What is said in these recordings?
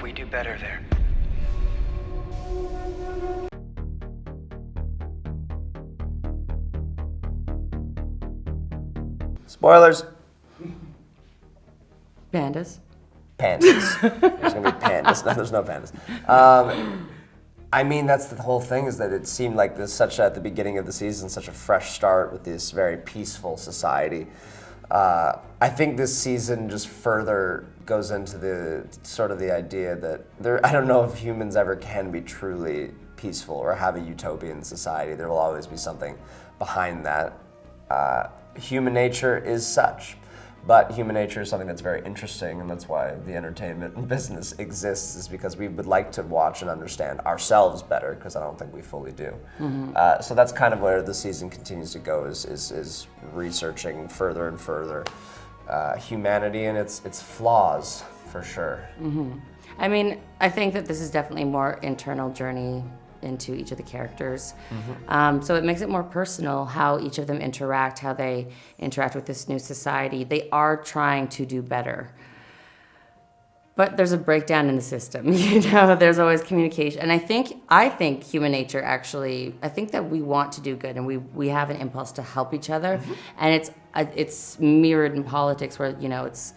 we do better there. Spoilers. Pandas. Pandas. There's gonna be pandas. No, there's no pandas. I mean, that's the whole thing, is that it seemed like this at the beginning of the season, such a fresh start with this very peaceful society. I think this season just further goes into the sort of the idea that I don't know if humans ever can be truly peaceful or have a utopian society. There will always be something behind that. Human nature is such. But human nature is something that's very interesting, and that's why the entertainment business exists, is because we would like to watch and understand ourselves better, because I don't think we fully do. Mm-hmm. So that's kind of where the season continues to go, is researching further and further humanity and its flaws, for sure. Mm-hmm. I mean, I think that this is definitely a more internal journey into each of the characters. Mm-hmm. So it makes it more personal how each of them interact, how they interact with this new society. They are trying to do better. But there's a breakdown in the system, there's always communication. And I think human nature actually, I think that we want to do good, and we have an impulse to help each other. Mm-hmm. And it's mirrored in politics, where, it's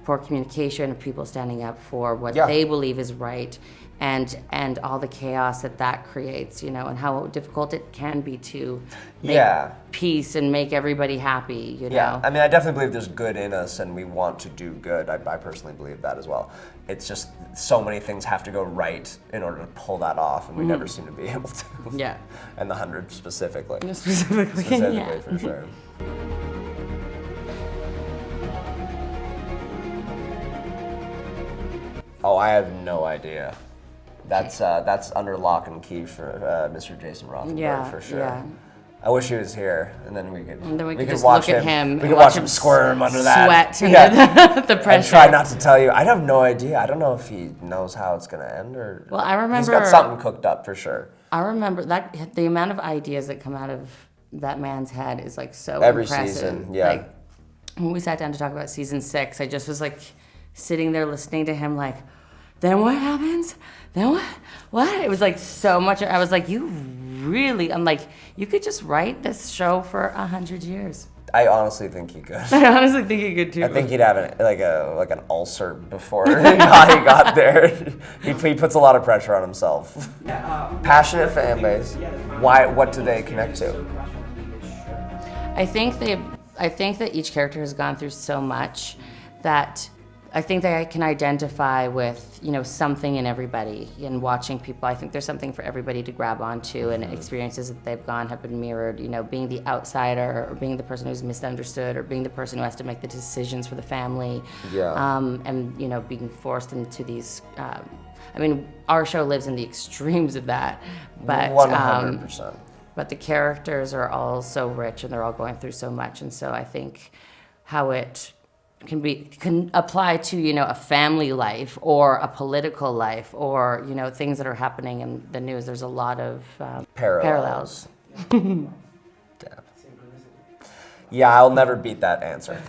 poor communication of people standing up for what they believe is right. And all the chaos that creates, and how difficult it can be to make peace and make everybody happy, Yeah, I mean, I definitely believe there's good in us and we want to do good. I personally believe that as well. It's just so many things have to go right in order to pull that off, and we never seem to be able to. Yeah. And the 100 specifically. Specifically, for sure. Oh, I have no idea. That's under lock and key for Mr. Jason Rothenberg, for sure. Yeah. I wish he was here, and then we could just watch look at him. We could watch him squirm under that. Sweat the pressure. And try not to tell you. I have no idea. I don't know if he knows how it's going to end, or. Well, I remember. He's got something cooked up for sure. I remember that the amount of ideas that come out of that man's head is so every impressive. Season. Yeah. Like, when we sat down to talk about season 6, I just was sitting there listening to him, then what happens? Then what? What? It was so much. I was you could just write this show for 100 years. I honestly think he could. I honestly think he could too. I think he'd have an ulcer before he got there. He puts a lot of pressure on himself. Passionate fan base. Why? What do they connect to? I think that each character has gone through so much that I think that I can identify with, something in everybody. And watching people, I think there's something for everybody to grab onto, and experiences that they've gone have been mirrored. Being the outsider, or being the person who's misunderstood, or being the person who has to make the decisions for the family. Yeah. And being forced into these. Our show lives in the extremes of that, but 100%. But the characters are all so rich, and they're all going through so much, and so I think how it can apply to a family life, or a political life, or things that are happening in the news. There's a lot of parallels. Yeah, I'll never beat that answer.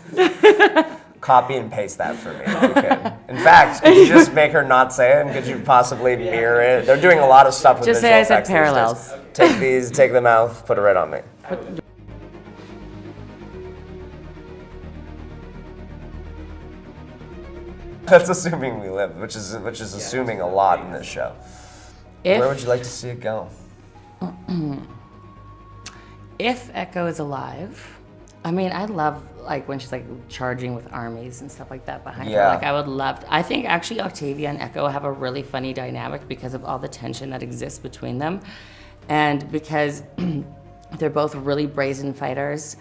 Copy and paste that for me if you can. In fact, could you just make her not say it, and could you possibly mirror it? They're doing a lot of stuff with just visual say I effects said parallels. Take them out, put it right on me. That's assuming we live, which is assuming a lot in this show. Where would you like to see it go? If Echo is alive, I love when she's charging with armies and stuff like that behind her. I would love. I think actually Octavia and Echo have a really funny dynamic because of all the tension that exists between them, and because they're both really brazen fighters.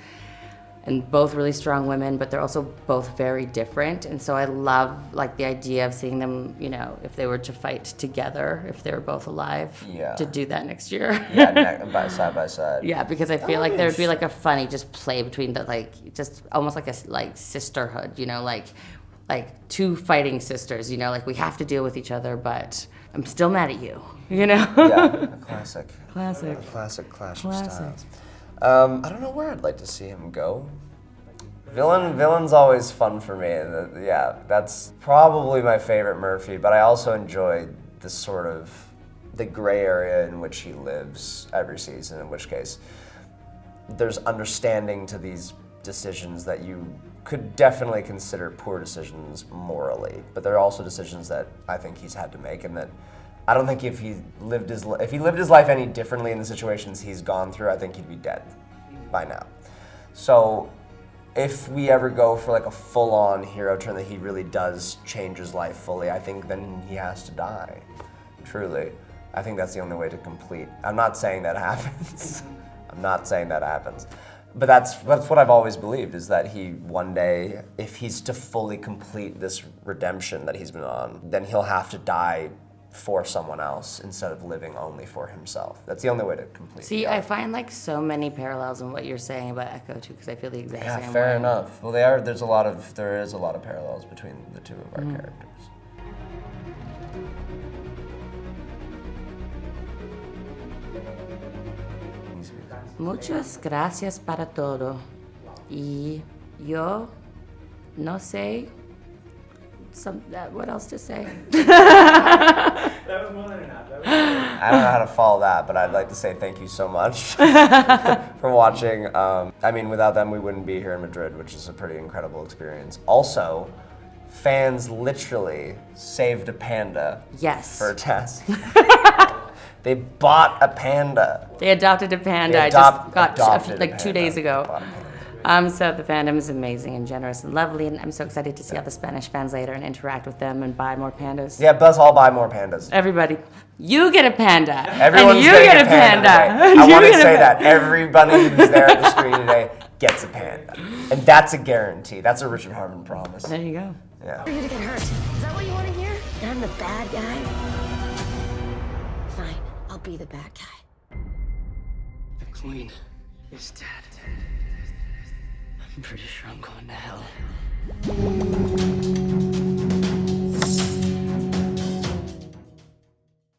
And both really strong women, but they're also both very different. And so I love the idea of seeing them, if they were to fight together, if they were both alive, to do that next year. Side by side. Yeah, because I feel like there would be a funny just play between the just almost like a sisterhood, like two fighting sisters, we have to deal with each other, but I'm still mad at you, Yeah, a classic. Classic. A classic clash of styles. I don't know where I'd like to see him go. Villain's always fun for me. And yeah, that's probably my favorite Murphy, but I also enjoy the sort of the gray area in which he lives every season, in which case there's understanding to these decisions that you could definitely consider poor decisions morally, but there are also decisions that I think he's had to make, and that I don't think if he lived his life any differently in the situations he's gone through, I think he'd be dead by now. So if we ever go for like a full-on hero turn that he really does change his life fully, I think then he has to die. Truly, I think that's the only way to complete. I'm not saying that happens. I'm not saying that happens. But that's what I've always believed, is that he one day, if he's to fully complete this redemption that he's been on, then he'll have to die for someone else instead of living only for himself. That's the only way to complete. See, I find like so many parallels in what you're saying about Echo too, because I feel the exact same way. Yeah, fair enough. Well, there is a lot of parallels between the two of our characters. Muchas gracias para todo. Y yo no sé what else to say. That was more than enough. I don't know how to follow that, but I'd like to say thank you so much for watching. I mean, without them, we wouldn't be here in Madrid, which is a pretty incredible experience. Also, fans literally saved a panda for a task. They bought a panda. They adopted a panda. I just got like 2 days ago. So the fandom is amazing and generous and lovely, and I'm so excited to see all the Spanish fans later and interact with them and buy more pandas. Yeah, let's all buy more pandas. Everybody, you get a panda. Everyone's and you getting get a panda. I want to say that everybody who's there at the screen today gets a panda, and that's a guarantee. That's a Richard Harmon promise. There you go. Yeah. For you to get hurt. Is that what you want to hear? That I'm the bad guy? Fine, I'll be the bad guy. The Queen is dead. I'm pretty sure I'm going to hell.